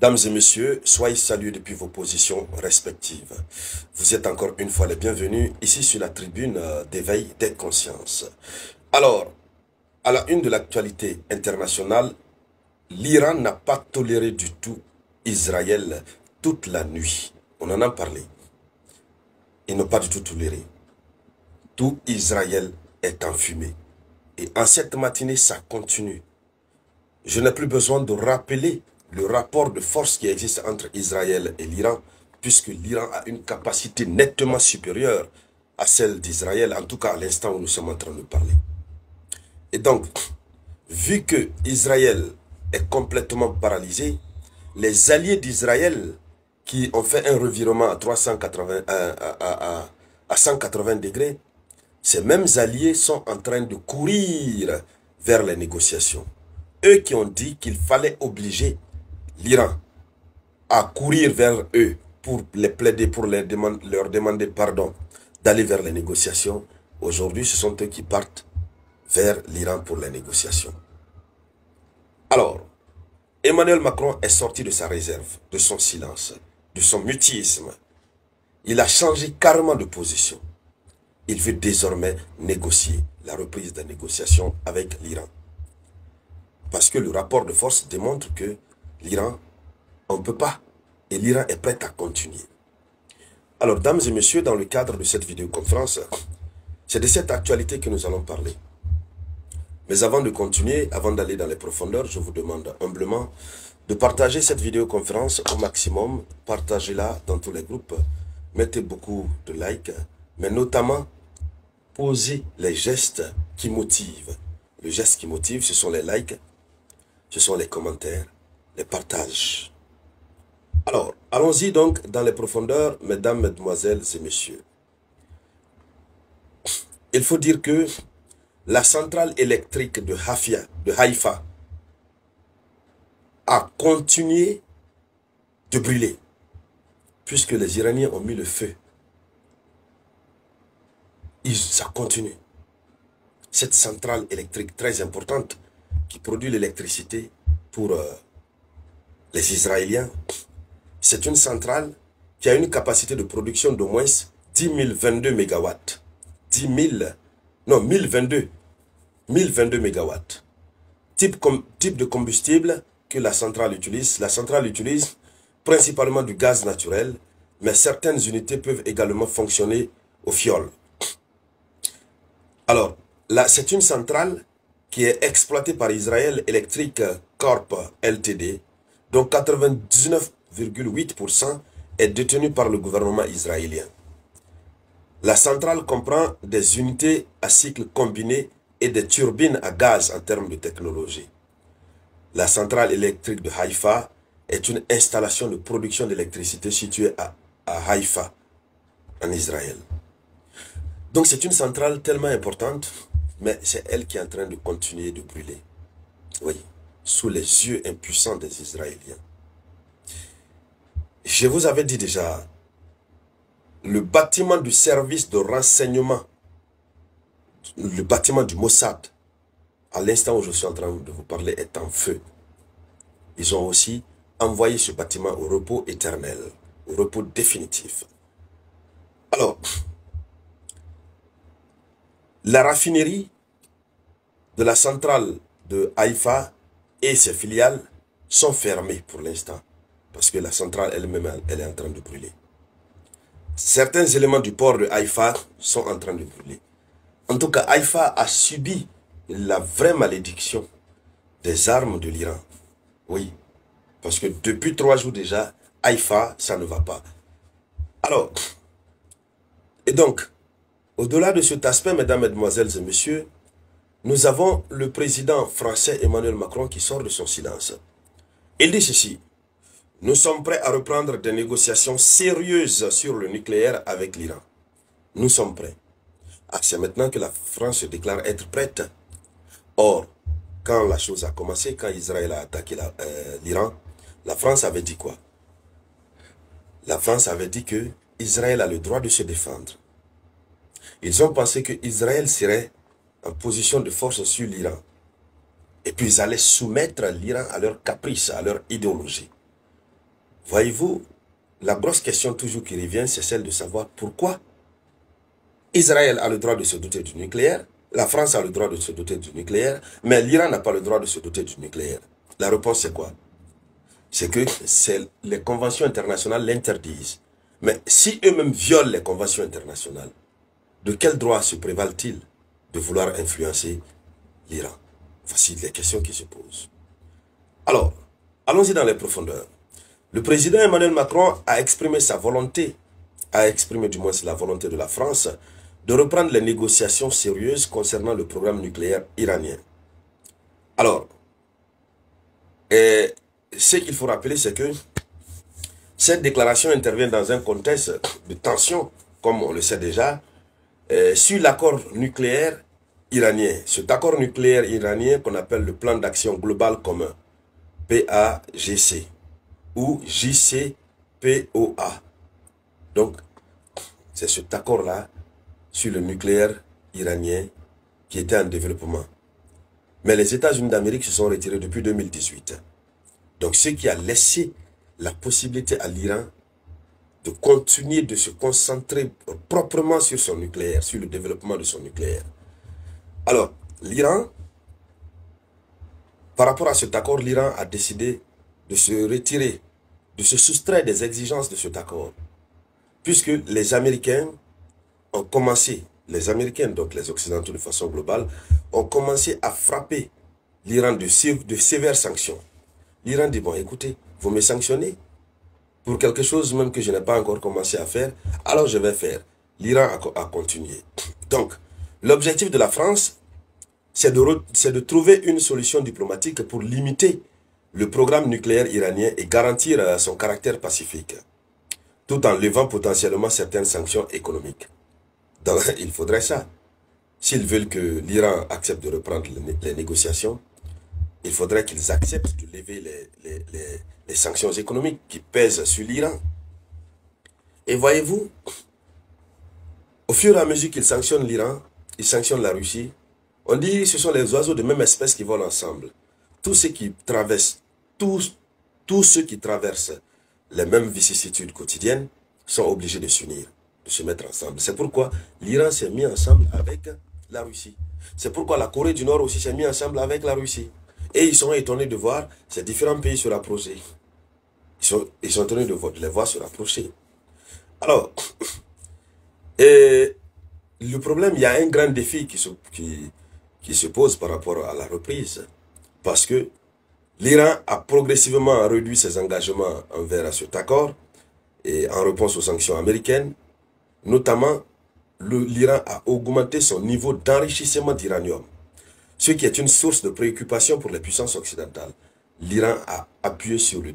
Dames et messieurs, soyez salués depuis vos positions respectives. Vous êtes encore une fois les bienvenus ici sur la tribune d'éveil des consciences. Alors, à la une de l'actualité internationale, l'Iran n'a pas toléré du tout Israël toute la nuit. On en a parlé. Ils n'ont pas du tout toléré. Tout Israël est enfumé. Et en cette matinée, ça continue. Je n'ai plus besoin de rappeler le rapport de force qui existe entre Israël et l'Iran, puisque l'Iran a une capacité nettement supérieure à celle d'Israël, en tout cas à l'instant où nous sommes en train de parler. Et donc, vu que Israël est complètement paralysé, les alliés d'Israël qui ont fait un revirement à 180 degrés, ces mêmes alliés sont en train de courir vers les négociations. Eux qui ont dit qu'il fallait obliger l'Iran à courir vers eux pour les plaider, pour leur demander pardon, d'aller vers les négociations. Aujourd'hui, ce sont eux qui partent vers l'Iran pour les négociations. Alors, Emmanuel Macron est sorti de sa réserve, de son silence, de son mutisme. Il a changé carrément de position. Il veut désormais négocier la reprise des négociations avec l'Iran. Parce que le rapport de force démontre que l'Iran, on ne peut pas. Et l'Iran est prêt à continuer. Alors, dames et messieurs, dans le cadre de cette vidéoconférence, c'est de cette actualité que nous allons parler. Mais avant de continuer, avant d'aller dans les profondeurs, je vous demande humblement de partager cette vidéoconférence au maximum. Partagez-la dans tous les groupes. Mettez beaucoup de likes, mais notamment, posez les gestes qui motivent. Le geste qui motive, ce sont les likes, ce sont les commentaires, les partages. Alors, allons-y donc dans les profondeurs, mesdames, mesdemoiselles et messieurs. Il faut dire que la centrale électrique de Haïfa a continué de brûler, puisque les Iraniens ont mis le feu. Ça continue. Cette centrale électrique très importante qui produit l'électricité pour les Israéliens, c'est une centrale qui a une capacité de production d'au moins 1022 MW. 1022 MW. Type de combustible que la centrale utilise. La centrale utilise principalement du gaz naturel, mais certaines unités peuvent également fonctionner au fioul. Alors, là, c'est une centrale qui est exploitée par Israel Electric Corp Ltd, dont 99,8% est détenue par le gouvernement israélien. La centrale comprend des unités à cycle combiné et des turbines à gaz en termes de technologie. La centrale électrique de Haïfa est une installation de production d'électricité située à Haïfa, en Israël. Donc c'est une centrale tellement importante, mais c'est elle qui est en train de continuer de brûler. Oui, sous les yeux impuissants des Israéliens. Je vous avais dit déjà, le bâtiment du service de renseignement, le bâtiment du Mossad, à l'instant où je suis en train de vous parler, est en feu. Ils ont aussi envoyé ce bâtiment au repos éternel, au repos définitif. Alors, la raffinerie de la centrale de Haïfa et ses filiales sont fermées pour l'instant, parce que la centrale elle-même, elle est en train de brûler. Certains éléments du port de Haïfa sont en train de brûler. En tout cas, Haïfa a subi la vraie malédiction des armes de l'Iran. Oui, parce que depuis 3 jours déjà, Haïfa, ça ne va pas. Alors, et donc, au-delà de cet aspect, mesdames, mesdemoiselles et messieurs, nous avons le président français Emmanuel Macron qui sort de son silence. Il dit ceci: nous sommes prêts à reprendre des négociations sérieuses sur le nucléaire avec l'Iran. Nous sommes prêts. Ah, c'est maintenant que la France se déclare être prête. Or, quand la chose a commencé, quand Israël a attaqué l'Iran, la France avait dit quoi? La France avait dit que Israël a le droit de se défendre. Ils ont pensé que Israël serait en position de force sur l'Iran. Et puis ils allaient soumettre l'Iran à leur caprice, à leur idéologie. Voyez-vous, la grosse question toujours qui revient, c'est celle de savoir pourquoi Israël a le droit de se doter du nucléaire, la France a le droit de se doter du nucléaire, mais l'Iran n'a pas le droit de se doter du nucléaire. La réponse c'est quoi? C'est que les conventions internationales l'interdisent. Mais si eux-mêmes violent les conventions internationales, de quel droit se prévalent-ils de vouloir influencer l'Iran? Voici les questions qui se posent. Alors, allons-y dans les profondeurs. Le président Emmanuel Macron a exprimé sa volonté, a exprimé du moins la volonté de la France, de reprendre les négociations sérieuses concernant le programme nucléaire iranien. Alors, ce qu'il faut rappeler, c'est que cette déclaration intervient dans un contexte de tension, comme on le sait déjà, sur l'accord nucléaire iranien. Cet accord nucléaire iranien qu'on appelle le plan d'action global commun, PAGC, ou JCPOA. Donc, c'est cet accord-là sur le nucléaire iranien qui était en développement. Mais les États-Unis d'Amérique se sont retirés depuis 2018. Donc, ce qui a laissé la possibilité à l'Iran de continuer de se concentrer proprement sur son nucléaire, sur le développement de son nucléaire. Alors, l'Iran, par rapport à cet accord, l'Iran a décidé de se retirer, de se soustraire des exigences de cet accord. Puisque les Américains ont commencé, les Américains, donc les Occidentaux de façon globale, ont commencé à frapper l'Iran de sévères sanctions. L'Iran dit, bon, écoutez, vous me sanctionnez pour quelque chose même que je n'ai pas encore commencé à faire, alors je vais faire. L'Iran a continué. Donc, l'objectif de la France, c'est de trouver une solution diplomatique pour limiter le programme nucléaire iranien et garantir son caractère pacifique, tout en levant potentiellement certaines sanctions économiques. Donc, il faudrait ça. S'ils veulent que l'Iran accepte de reprendre les négociations, il faudrait qu'ils acceptent de lever les sanctions économiques qui pèsent sur l'Iran. Et voyez-vous, au fur et à mesure qu'ils sanctionnent l'Iran, ils sanctionnent la Russie, on dit que ce sont les oiseaux de même espèce qui volent ensemble. Tous ceux qui traversent, tous ceux qui traversent les mêmes vicissitudes quotidiennes sont obligés de s'unir, de se mettre ensemble. C'est pourquoi l'Iran s'est mis ensemble avec la Russie. C'est pourquoi la Corée du Nord aussi s'est mis ensemble avec la Russie. Et ils sont étonnés de voir ces différents pays se rapprocher. Ils sont étonnés de les voir se rapprocher. Alors, le problème, il y a un grand défi qui se pose par rapport à la reprise. Parce que l'Iran a progressivement réduit ses engagements envers cet accord et en réponse aux sanctions américaines. Notamment, l'Iran a augmenté son niveau d'enrichissement d'uranium, ce qui est une source de préoccupation pour les puissances occidentales. L'Iran a appuyé sur le